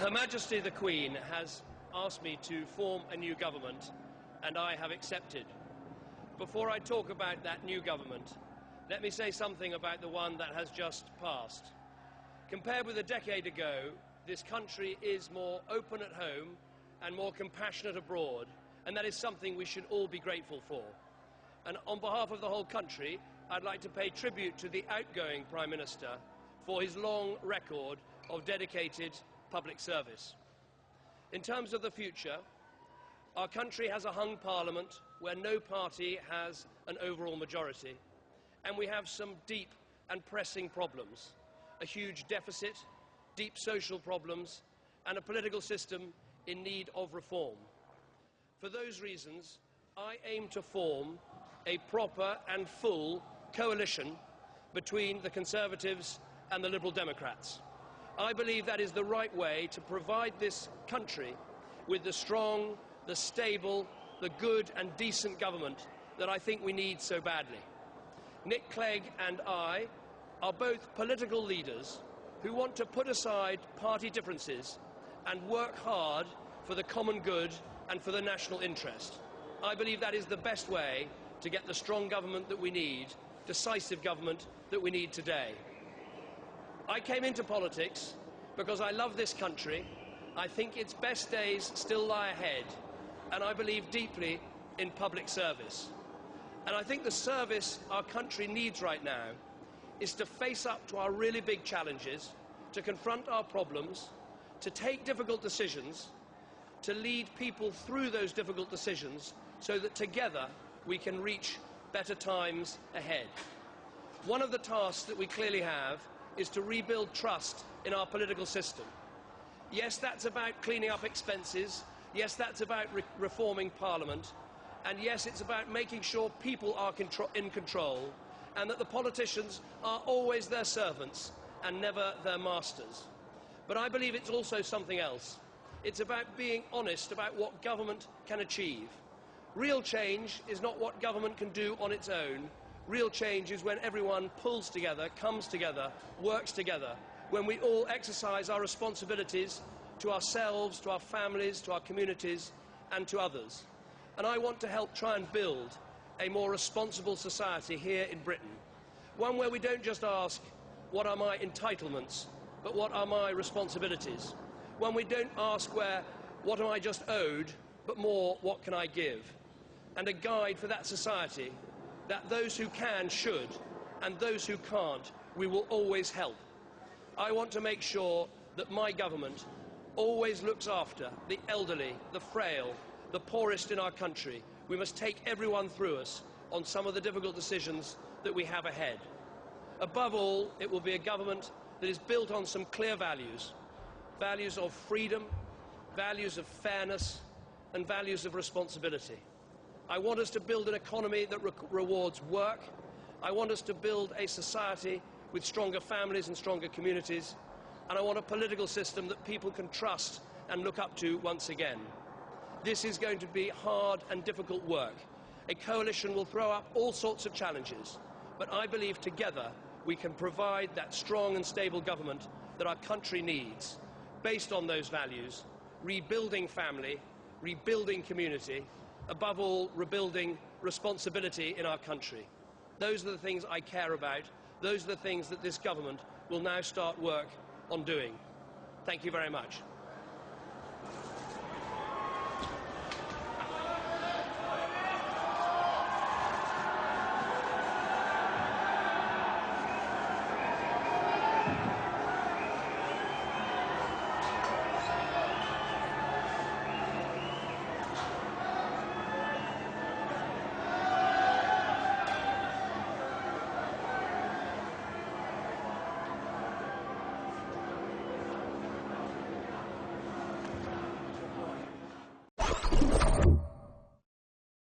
Her Majesty the Queen has asked me to form a new government, and I have accepted. Before I talk about that new government, let me say something about the one that has just passed. Compared with a decade ago, this country is more open at home and more compassionate abroad, and that is something we should all be grateful for. And on behalf of the whole country, I'd like to pay tribute to the outgoing Prime Minister for his long record of dedicated public service. In terms of the future, our country has a hung parliament where no party has an overall majority, and we have some deep and pressing problems: a huge deficit, deep social problems, and a political system in need of reform. For those reasons, I aim to form a proper and full coalition between the Conservatives and the Liberal Democrats. I believe that is the right way to provide this country with the strong, the stable, the good and decent government that I think we need so badly. Nick Clegg and I are both political leaders who want to put aside party differences and work hard for the common good and for the national interest. I believe that is the best way to get the strong government that we need, decisive government that we need today. I came into politics because I love this country. I think its best days still lie ahead, and I believe deeply in public service. And I think the service our country needs right now is to face up to our really big challenges, to confront our problems, to take difficult decisions, to lead people through those difficult decisions so that together we can reach better times ahead. One of the tasks that we clearly have is to rebuild trust in our political system. Yes, that's about cleaning up expenses. Yes, that's about reforming Parliament. And yes, it's about making sure people are in control and that the politicians are always their servants and never their masters. But I believe it's also something else. It's about being honest about what government can achieve. Real change is not what government can do on its own. Real change is when everyone pulls together, comes together, works together, when we all exercise our responsibilities to ourselves, to our families, to our communities, and to others. And I want to help try and build a more responsible society here in Britain. One where we don't just ask, what are my entitlements, but what are my responsibilities? One we don't ask what am I just owed, but more, what can I give? And a guide for that society that those who can should, and those who can't, we will always help. I want to make sure that my government always looks after the elderly, the frail, the poorest in our country. We must take everyone through us on some of the difficult decisions that we have ahead. Above all, it will be a government that is built on some clear values. Values of freedom, values of fairness, and values of responsibility. I want us to build an economy that rewards work. I want us to build a society with stronger families and stronger communities. And I want a political system that people can trust and look up to once again. This is going to be hard and difficult work. A coalition will throw up all sorts of challenges, but I believe together we can provide that strong and stable government that our country needs, based on those values, rebuilding family, rebuilding community, above all, rebuilding responsibility in our country. Those are the things I care about. Those are the things that this government will now start work on doing. Thank you very much.